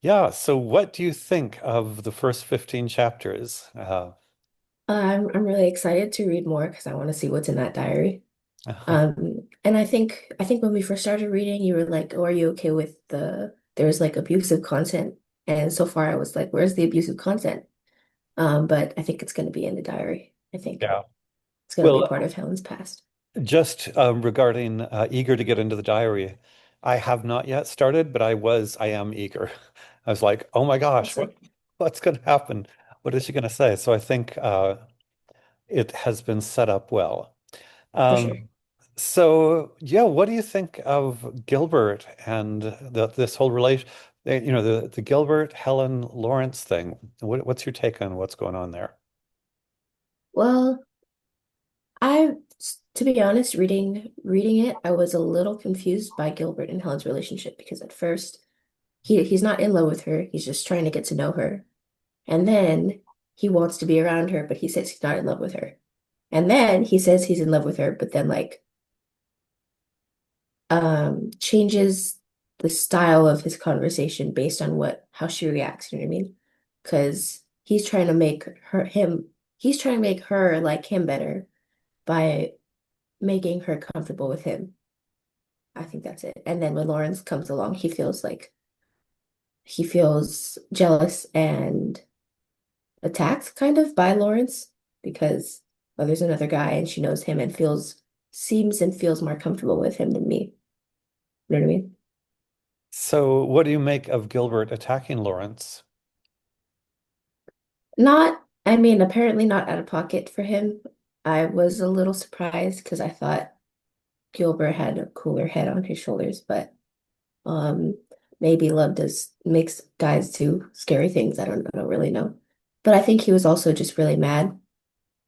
Yeah, so what do you think of the first 15 chapters? I'm really excited to read more because I want to see what's in that diary. And I think when we first started reading, you were like, "Oh, are you okay with there's like abusive content?" And so far, I was like, "Where's the abusive content?" But I think it's going to be in the diary. I think Yeah. it's going to be a part Well, of Helen's past. just regarding eager to get into the diary, I have not yet started, but I am eager. I was like, oh my gosh, Awesome, what's going to happen? What is she going to say? So I think it has been set up well. for sure. Um, so yeah, what do you think of Gilbert and this whole relation, the Gilbert Helen Lawrence thing? What's your take on what's going on there? Well, I, to be honest, reading it, I was a little confused by Gilbert and Helen's relationship because at first he's not in love with her. He's just trying to get to know her. And then he wants to be around her, but he says he's not in love with her. And then he says he's in love with her, but then like changes the style of his conversation based on what how she reacts, you know what I mean? Because he's trying to make her like him better by making her comfortable with him. I think that's it. And then when Lawrence comes along, he feels jealous and attacked kind of by Lawrence because there's another guy and she knows him and feels more comfortable with him than me. You know what I mean? So what do you make of Gilbert attacking Lawrence? I mean, apparently not out of pocket for him. I was a little surprised because I thought Gilbert had a cooler head on his shoulders, but um maybe love does makes guys do scary things. I don't really know. But I think he was also just really mad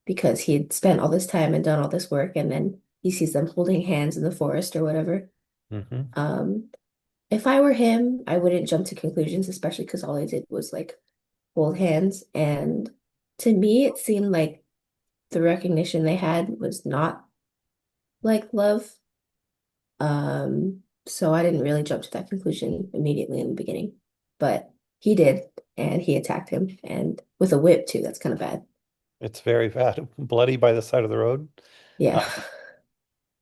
because he had spent all this time and done all this work, and then he sees them holding hands in the forest or whatever. Hmm. Um, if I were him, I wouldn't jump to conclusions, especially because all he did was like hold hands. And to me, it seemed like the recognition they had was not like love. So I didn't really jump to that conclusion immediately in the beginning, but he did, and he attacked him, and with a whip too. That's kind of bad. It's very bad. Bloody by the side of the road. Yeah,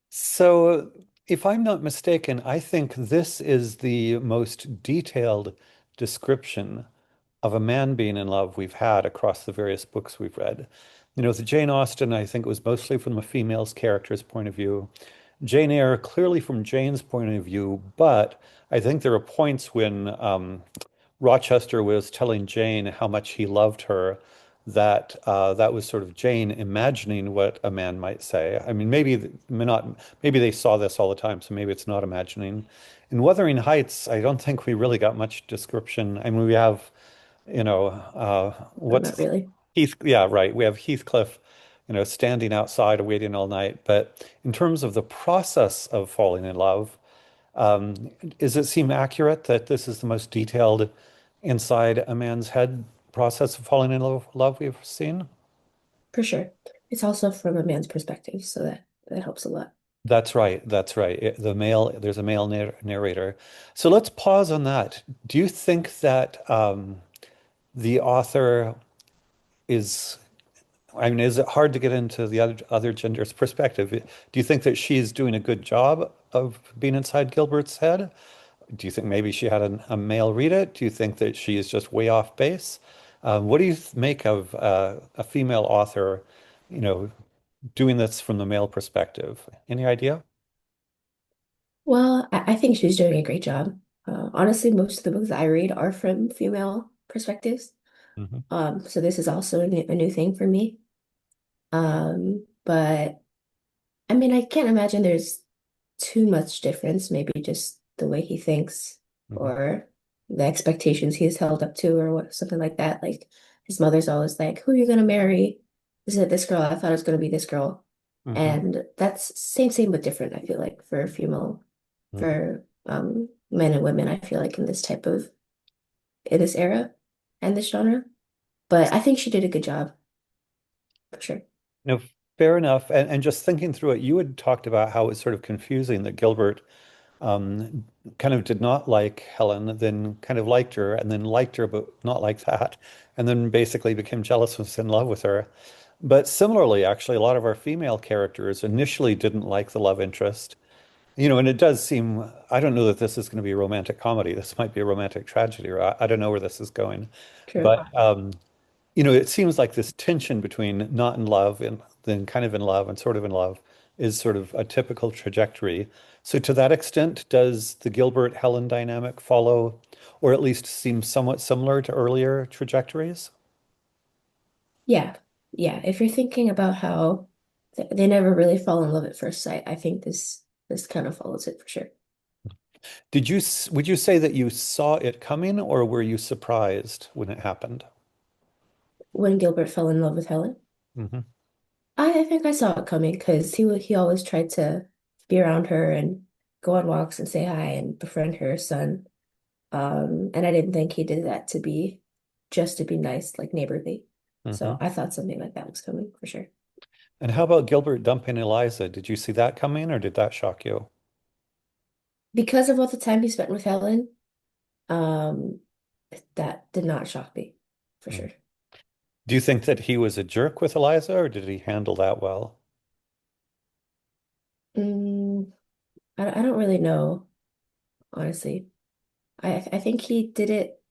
So, if I'm not mistaken, I think this is the most detailed description of a man being in love we've had across the various books we've read. The Jane Austen, I think, was mostly from a female's character's point of view. Jane Eyre, clearly from Jane's point of view, but I think there are points when Rochester was telling Jane how much he loved her, that that was sort of Jane imagining what a man might say. I mean, may not, maybe they saw this all the time, so maybe it's not imagining. In Wuthering Heights, I don't think we really got much description. I mean, we have, not what's really. Yeah, right. We have Heathcliff, standing outside waiting all night. But in terms of the process of falling in love, does it seem accurate that this is the most detailed inside a man's head process of falling in love we've seen? For sure. It's also from a man's perspective, so that helps a lot. That's right. That's right. There's a male narrator. So let's pause on that. Do you think that the author is, I mean, is it hard to get into the other gender's perspective? Do you think that she's doing a good job of being inside Gilbert's head? Do you think maybe she had a male read it? Do you think that she is just way off base? What do you make of a female author, you know, doing this from the male perspective? Any idea? Well, I think she's doing a great job. Honestly, most of the books I read are from female perspectives. Hmm. So this is also a new thing for me. But I mean, I can't imagine there's too much difference, maybe just the way he thinks Hmm. or the expectations he's held up to or what, something like that. Like his mother's always like, "Who are you gonna marry? Is it this girl? I thought it was gonna be this girl." Hmm. And that's same but different, I feel like, Hmm. for men and women, I feel like in this era and this genre. But I think she did a good job for sure. No, fair enough. And just thinking through it, you had talked about how it's sort of confusing that Gilbert um, kind of did not like Helen, then kind of liked her, and then liked her, but not like that, and then basically became jealous and was in love with her. But similarly, actually, a lot of our female characters initially didn't like the love interest. And it does seem, I don't know that this is going to be a romantic comedy. This might be a romantic tragedy, or I don't know where this is going. True. But it seems like this tension between not in love and then kind of in love and sort of in love is sort of a typical trajectory. So to that extent, does the Gilbert-Helen dynamic follow, or at least seem somewhat similar to earlier trajectories? Yeah. Yeah. If you're thinking about how they never really fall in love at first sight, I think this kind of follows it for sure. Would you say that you saw it coming, or were you surprised when it happened? When Gilbert fell in love with Helen, Hmm. I think I saw it coming because he always tried to be around her and go on walks and say hi and befriend her son. And I didn't think he did that to be just to be nice, like neighborly. So Hmm. I thought something like that was coming for sure. And how about Gilbert dumping Eliza? Did you see that coming, or did that shock you? Because of all the time he spent with Helen, um, that did not shock me for Mm. sure. Do you think that he was a jerk with Eliza, or did he handle that well? Mm, I don't really know, honestly. I think he did it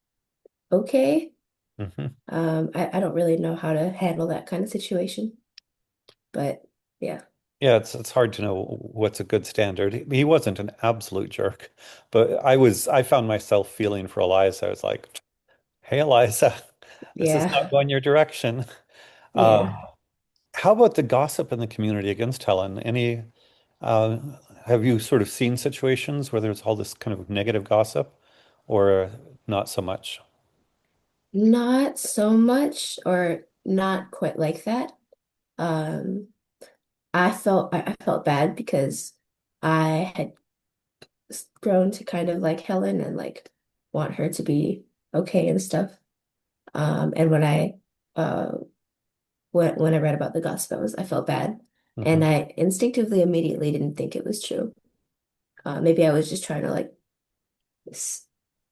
okay. Hmm. I don't really know how to handle that kind of situation, but yeah, Yeah, it's hard to know what's a good standard. He wasn't an absolute jerk, but I found myself feeling for Eliza. I was like, "Hey, Eliza, this is not yeah, going your direction." Um, yeah. how about the gossip in the community against Helen? Uh, have you sort of seen situations where there's all this kind of negative gossip, or not so much? Not so much, or not quite like that. Um, I felt bad because I had grown to kind of like Helen and like want her to be okay and stuff. And uh when I read about the gospel, I felt bad, and Hmm. I instinctively immediately didn't think it was true. Maybe I was just trying to like s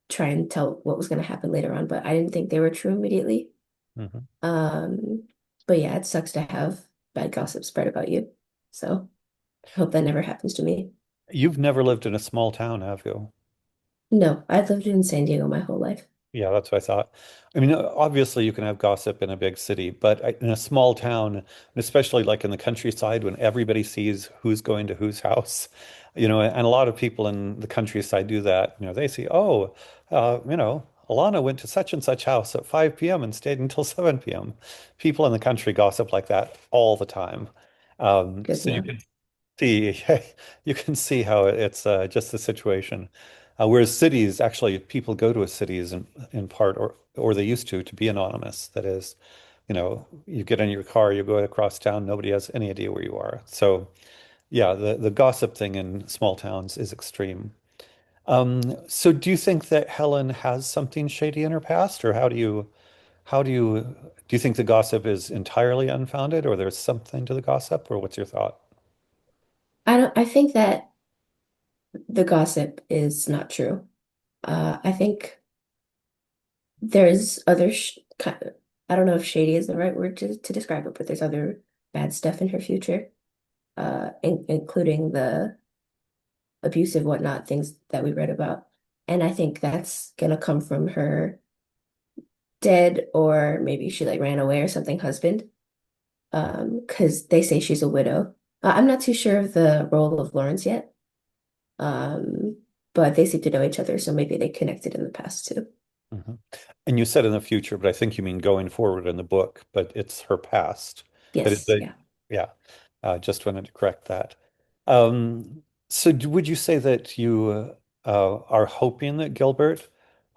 try and tell what was going to happen later on, but I didn't think they were true immediately. Hmm. Um, but yeah, it sucks to have bad gossip spread about you. So I hope that never happens to me. You've never lived in a small town, have you? No, I've lived in San Diego my whole life. Yeah, that's what I thought. I mean, obviously you can have gossip in a big city, but in a small town, and especially like in the countryside when everybody sees who's going to whose house, and a lot of people in the countryside do that. They see, oh, Alana went to such and such house at 5 p.m. and stayed until 7 p.m. People in the country gossip like that all the time. Good to So you know. can see, you can see how it's just the situation. Whereas cities, actually, people go to cities in part, or they used to be anonymous. That is, you get in your car, you go across town, nobody has any idea where you are. So, yeah, the gossip thing in small towns is extreme. So do you think that Helen has something shady in her past, or do you think the gossip is entirely unfounded, or there's something to the gossip, or what's your thought? I think that the gossip is not true. I think there's other I don't know if shady is the right word to describe it, but there's other bad stuff in her future, including the abusive whatnot things that we read about. And I think that's gonna come from her dead, or maybe she like ran away or something, husband. Because they say she's a widow. I'm not too sure of the role of Lawrence yet. Um, but they seem to know each other, so maybe they connected in the past too. Mhm. And you said in the future, but I think you mean going forward in the book, but it's her past. But Yes, yeah. yeah, just wanted to correct that. So would you say that you are hoping that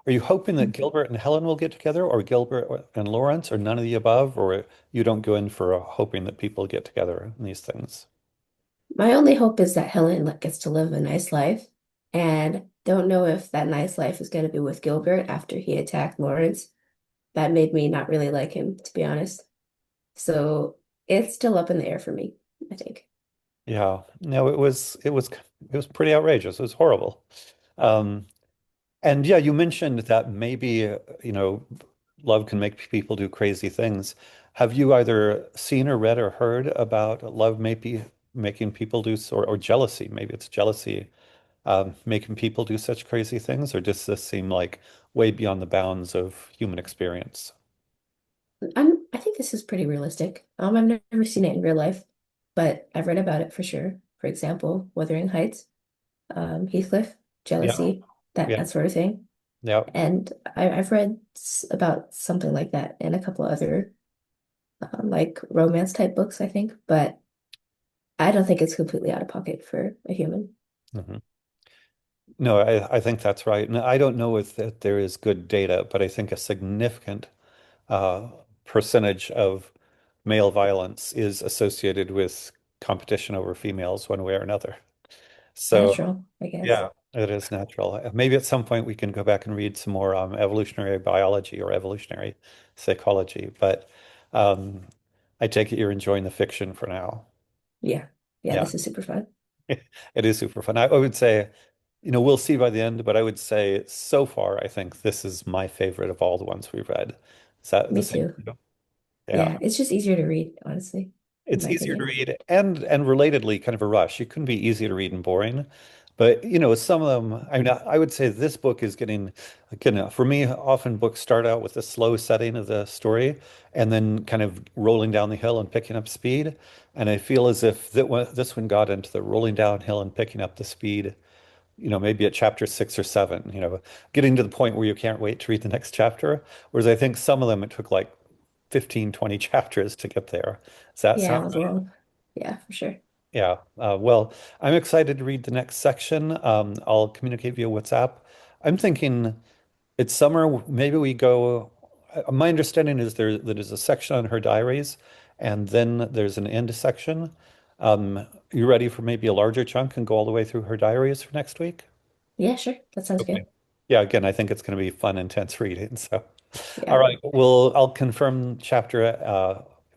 are you hoping that Gilbert and Helen will get together, or Gilbert and Lawrence, or none of the above, or you don't go in for hoping that people get together in these things? My only hope is that Helen gets to live a nice life, and don't know if that nice life is going to be with Gilbert after he attacked Lawrence. That made me not really like him, to be honest. So it's still up in the air for me, I think. Yeah. No, it was pretty outrageous. It was horrible. Um, and yeah, you mentioned that maybe, love can make people do crazy things. Have you either seen or read or heard about love maybe making people do, or jealousy, maybe it's jealousy, making people do such crazy things, or does this seem like way beyond the bounds of human experience? I think this is pretty realistic. I've never seen it in real life, but I've read about it for sure. For example, Wuthering Heights, Heathcliff, Yeah, jealousy, yeah, that sort of thing. yeah. And I've read about something like that in a couple other like romance type books, I think, but I don't think it's completely out of pocket for a human. Mhm. No, I think that's right. And I don't know if that there is good data, but I think a significant uh, percentage of male violence is associated with competition over females one way or another. So, Natural, I guess. yeah, it is natural. Maybe at some point we can go back and read some more evolutionary biology or evolutionary psychology, but um, I take it you're enjoying the fiction for now. Yeah. Yeah, Yeah, this is super fun. it is super fun. I would say, we'll see by the end, but I would say so far, I think this is my favorite of all the ones we've read. Is that the Me same? too. For you? Yeah. Yeah, it's just easier to read, honestly, in It's my easier to opinion. read and relatedly kind of a rush. It couldn't be easy to read and boring. But some of them, I mean, I would say this book is getting, again, for me, often books start out with a slow setting of the story and then kind of rolling down the hill and picking up speed. And I feel as if this one got into the rolling downhill and picking up the speed, maybe at chapter 6 or 7, getting to the point where you can't wait to read the next chapter. Whereas I think some of them it took like 15, 20 chapters to get there. Does that Yeah, sound it was right? long. Yeah, for sure. Yeah. Well, I'm excited to read the next section. I'll communicate via WhatsApp. I'm thinking it's summer. Maybe we go. My understanding is that there's a section on her diaries, and then there's an end section. You ready for maybe a larger chunk and go all the way through her diaries for next week? Yeah, sure. That sounds Okay. good. Yeah, again, I think it's going to be fun, intense reading. So, all Yeah. right. Well, I'll confirm chapter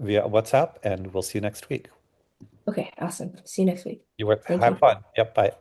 via WhatsApp, and we'll see you next week. Okay, awesome. See you next week. You Thank have you. fun. Yep. Bye.